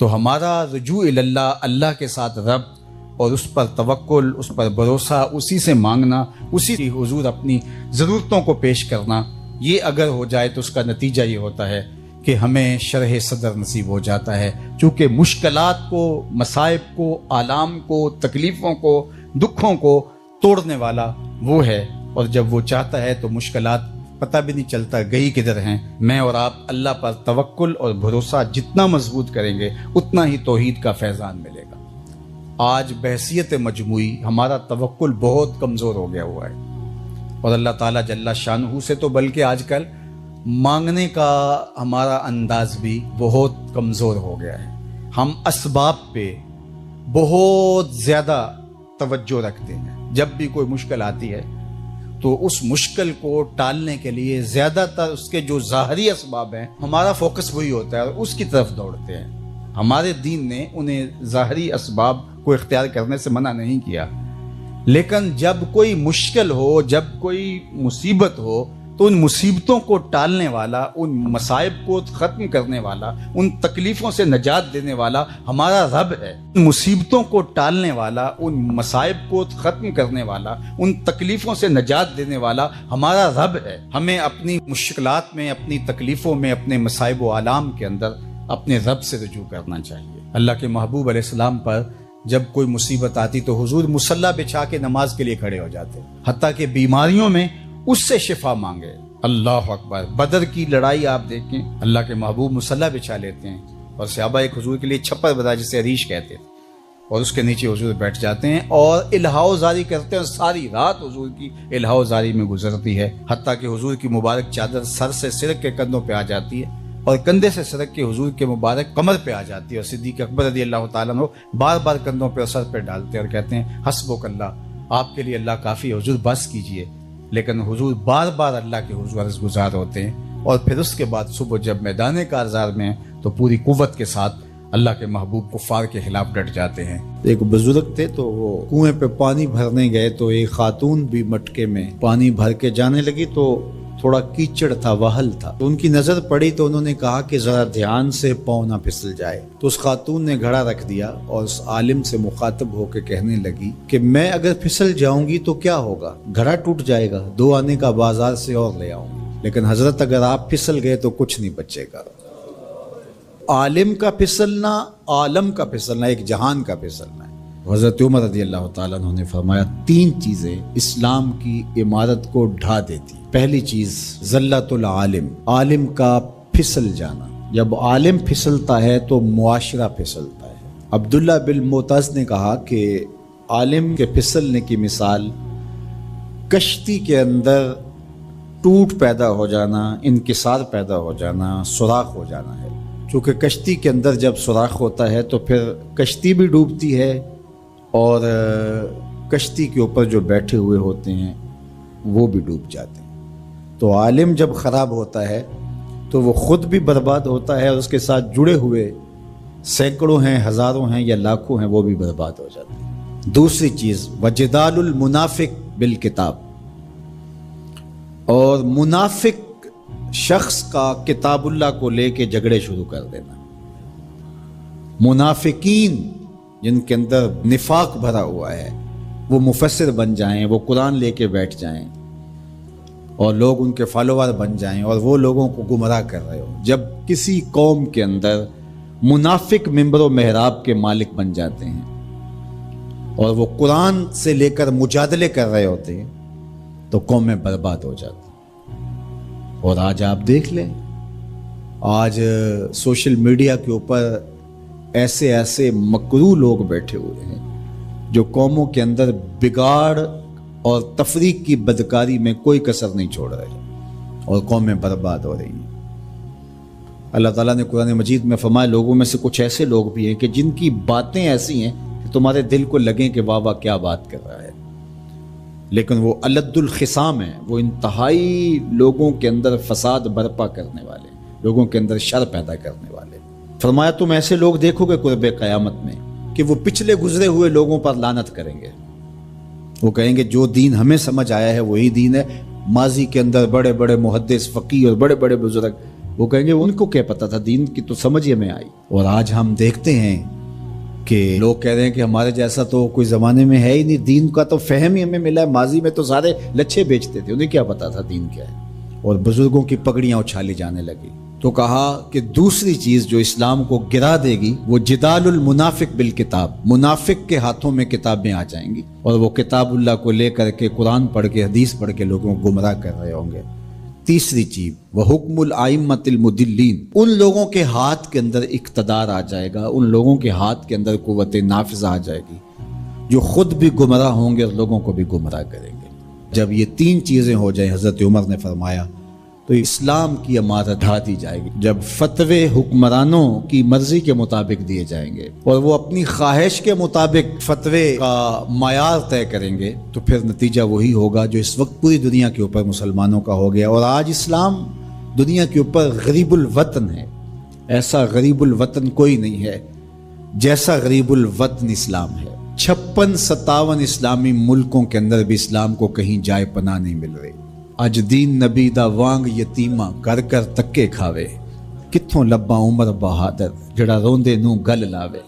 تو ہمارا رجوع اللہ، اللہ کے ساتھ ربط اور اس پر توکل، اس پر بھروسہ، اسی سے مانگنا، اسی کی حضور اپنی ضرورتوں کو پیش کرنا، یہ اگر ہو جائے تو اس کا نتیجہ یہ ہوتا ہے کہ ہمیں شرح صدر نصیب ہو جاتا ہے، چونکہ مشکلات کو، مصائب کو، آلام کو، تکلیفوں کو، دکھوں کو توڑنے والا وہ ہے، اور جب وہ چاہتا ہے تو مشکلات پتہ بھی نہیں چلتا گئی کدھر ہیں۔ میں اور آپ اللہ پر توکل اور بھروسہ جتنا مضبوط کریں گے اتنا ہی توحید کا فیضان ملے گا۔ آج بحیثیت مجموعی ہمارا توکل بہت کمزور ہو گیا ہوا ہے، اور اللہ تعالیٰ جل شانہ سے تو بلکہ آج کل مانگنے کا ہمارا انداز بھی بہت کمزور ہو گیا ہے۔ ہم اسباب پہ بہت زیادہ توجہ رکھتے ہیں، جب بھی کوئی مشکل آتی ہے تو اس مشکل کو ٹالنے کے لیے زیادہ تر اس کے جو ظاہری اسباب ہیں ہمارا فوکس وہی ہوتا ہے اور اس کی طرف دوڑتے ہیں۔ ہمارے دین نے انہیں ظاہری اسباب کو اختیار کرنے سے منع نہیں کیا، لیکن جب کوئی مشکل ہو، جب کوئی مصیبت ہو تو ان مصیبتوں کو ٹالنے والا، ان مصائب کو ختم کرنے والا، ان تکلیفوں سے نجات دینے والا ہمارا رب ہے۔ ان مصیبتوں کو ٹالنے والا، ان مصائب کو ختم کرنے والا، ان تکلیفوں سے نجات دینے والا ہمارا رب ہے۔ ہمیں اپنی مشکلات میں، اپنی تکلیفوں میں، اپنے مصائب و آلام کے اندر اپنے رب سے رجوع کرنا چاہیے۔ اللہ کے محبوب علیہ السلام پر جب کوئی مصیبت آتی تو حضور مصلی بچھا کے نماز کے لیے کھڑے ہو جاتے، حتیٰ کہ بیماریوں میں اس سے شفا مانگے۔ اللہ اکبر! بدر کی لڑائی آپ دیکھیں، اللہ کے محبوب مصلی بچھا لیتے ہیں اور صحابہ ایک حضور کے لیے چھپر بنا جسے عریش کہتے تھے، اور اس کے نیچے حضور بیٹھ جاتے ہیں اور الہا و زاری کرتے ہیں، اور ساری رات حضور کی الہا و زاری میں گزرتی ہے، حتیٰ کہ حضور کی مبارک چادر سر سے سرک کے کندھوں پہ آ جاتی ہے اور کندھے سے سرک کے حضور کے مبارک کمر پہ آ جاتی ہے، اور صدیق اکبر رضی اللہ تعالیٰ عنہ بار بار کندھوں پہ اور سر پہ ڈالتے ہیں اور کہتے ہیں حسبک اللہ، آپ کے لیے اللہ کافی ہے حضور، بس کیجئے۔ لیکن حضور بار بار اللہ کے حضور عرض گزار ہوتے ہیں، اور پھر اس کے بعد صبح جب میدان کارزار میں ہیں تو پوری قوت کے ساتھ اللہ کے محبوب کفار کے خلاف ڈٹ جاتے ہیں۔ ایک بزرگ تھے تو وہ کنویں پہ پانی بھرنے گئے تو ایک خاتون بھی مٹکے میں پانی بھر کے جانے لگی، تو تھوڑا کیچڑ تھا، وہل تھا، تو ان کی نظر پڑی تو انہوں نے کہا کہ ذرا دھیان سے پاؤں نہ پھسل جائے، تو اس خاتون نے گھڑا رکھ دیا اور اس عالم سے مخاطب ہو کے کہنے لگی کہ میں اگر پھسل جاؤں گی تو کیا ہوگا، گھڑا ٹوٹ جائے گا، 2 آنے کا بازار سے اور لے آؤں گی، لیکن حضرت اگر آپ پھسل گئے تو کچھ نہیں بچے گا۔ عالم کا پھسلنا، عالم کا پھسلنا، ایک جہان کا پھسلنا ہے۔ حضرت عمر رضی اللہ تعالیٰ عنہ نے فرمایا 3 چیزیں اسلام کی عمارت کو ڈھا دیتی۔ پہلی چیز ذلت العالم، عالم کا پھسل جانا۔ جب عالم پھسلتا ہے تو معاشرہ پھسلتا ہے۔ عبداللہ بن معتز نے کہا کہ عالم کے پھسلنے کی مثال کشتی کے اندر ٹوٹ پیدا ہو جانا، انکسار پیدا ہو جانا، سوراخ ہو جانا ہے۔ چونکہ کشتی کے اندر جب سوراخ ہوتا ہے تو پھر کشتی بھی ڈوبتی ہے اور کشتی کے اوپر جو بیٹھے ہوئے ہوتے ہیں وہ بھی ڈوب جاتے ہیں۔ تو عالم جب خراب ہوتا ہے تو وہ خود بھی برباد ہوتا ہے اور اس کے ساتھ جڑے ہوئے سینکڑوں ہیں، ہزاروں ہیں یا لاکھوں ہیں، وہ بھی برباد ہو جاتے ہیں۔ دوسری چیز وجدال المنافق بالکتاب، اور منافق شخص کا کتاب اللہ کو لے کے جھگڑے شروع کر دینا۔ منافقین جن کے اندر نفاق بھرا ہوا ہے وہ مفسر بن جائیں، وہ قرآن لے کے بیٹھ جائیں اور لوگ ان کے فالوور بن جائیں اور وہ لوگوں کو گمراہ کر رہے ہو۔ جب کسی قوم کے اندر منافق منبر و محراب کے مالک بن جاتے ہیں اور وہ قرآن سے لے کر مجادلے کر رہے ہوتے ہیں تو قومیں برباد ہو جاتی ہیں۔ اور آج آپ دیکھ لیں، آج سوشل میڈیا کے اوپر ایسے ایسے مکروہ لوگ بیٹھے ہوئے ہیں جو قوموں کے اندر بگاڑ اور تفریق کی بدکاری میں کوئی کسر نہیں چھوڑ رہے اور قومیں برباد ہو رہی ہیں۔ اللہ تعالیٰ نے قرآن مجید میں فرمایا لوگوں میں سے کچھ ایسے لوگ بھی ہیں کہ جن کی باتیں ایسی ہیں کہ تمہارے دل کو لگیں کہ واہ واہ کیا بات کر رہا ہے، لیکن وہ الد الخصام ہیں، وہ انتہائی لوگوں کے اندر فساد برپا کرنے والے، لوگوں کے اندر شر پیدا کرنے والے۔ فرمایا تم ایسے لوگ دیکھو گے قرب قیامت میں کہ وہ پچھلے گزرے ہوئے لوگوں پر لعنت کریں گے، وہ کہیں گے جو دین ہمیں سمجھ آیا ہے وہی دین ہے۔ ماضی کے اندر بڑے بڑے محدث، فقیہ اور بڑے بڑے بزرگ وہ کہیں گے ان کو کیا پتا تھا، دین کی تو سمجھ ہمیں آئی۔ اور آج ہم دیکھتے ہیں کہ لوگ کہہ رہے ہیں کہ ہمارے جیسا تو کوئی زمانے میں ہے ہی نہیں، دین کا تو فہم ہی ہمیں ملا ہے، ماضی میں تو سارے لچھے بیچتے تھے، انہیں کیا پتا تھا دین کیا ہے، اور بزرگوں کی پگڑیاں اچھالی جانے لگی۔ تو کہا کہ دوسری چیز جو اسلام کو گرا دے گی وہ جدال المنافق بالکتاب، منافق کے ہاتھوں میں کتابیں آ جائیں گی اور وہ کتاب اللہ کو لے کر کے قرآن پڑھ کے حدیث پڑھ کے لوگوں کو گمراہ کر رہے ہوں گے۔ تیسری چیز وہ حکم الائمۃ المدلین، ان لوگوں کے ہاتھ کے اندر اقتدار آ جائے گا، ان لوگوں کے ہاتھ کے اندر قوت نافذہ آ جائے گی جو خود بھی گمراہ ہوں گے اور لوگوں کو بھی گمراہ کریں گے۔ جب یہ تین چیزیں ہو جائیں، حضرت عمر نے فرمایا تو اسلام کی عمارت ڈھا دی جائے گی۔ جب فتوے حکمرانوں کی مرضی کے مطابق دیے جائیں گے اور وہ اپنی خواہش کے مطابق فتوے کا معیار طے کریں گے تو پھر نتیجہ وہی ہوگا جو اس وقت پوری دنیا کے اوپر مسلمانوں کا ہو گیا۔ اور آج اسلام دنیا کے اوپر غریب الوطن ہے، ایسا غریب الوطن کوئی نہیں ہے جیسا غریب الوطن اسلام ہے۔ 56-57 اسلامی ملکوں کے اندر بھی اسلام کو کہیں جائے پناہ نہیں مل رہی۔ اج دین نبی دا وانگ یتیماں کر کر تکے کھاوے، کتھوں لباں عمر بہادر جڑا روندے نوں گل لاوے۔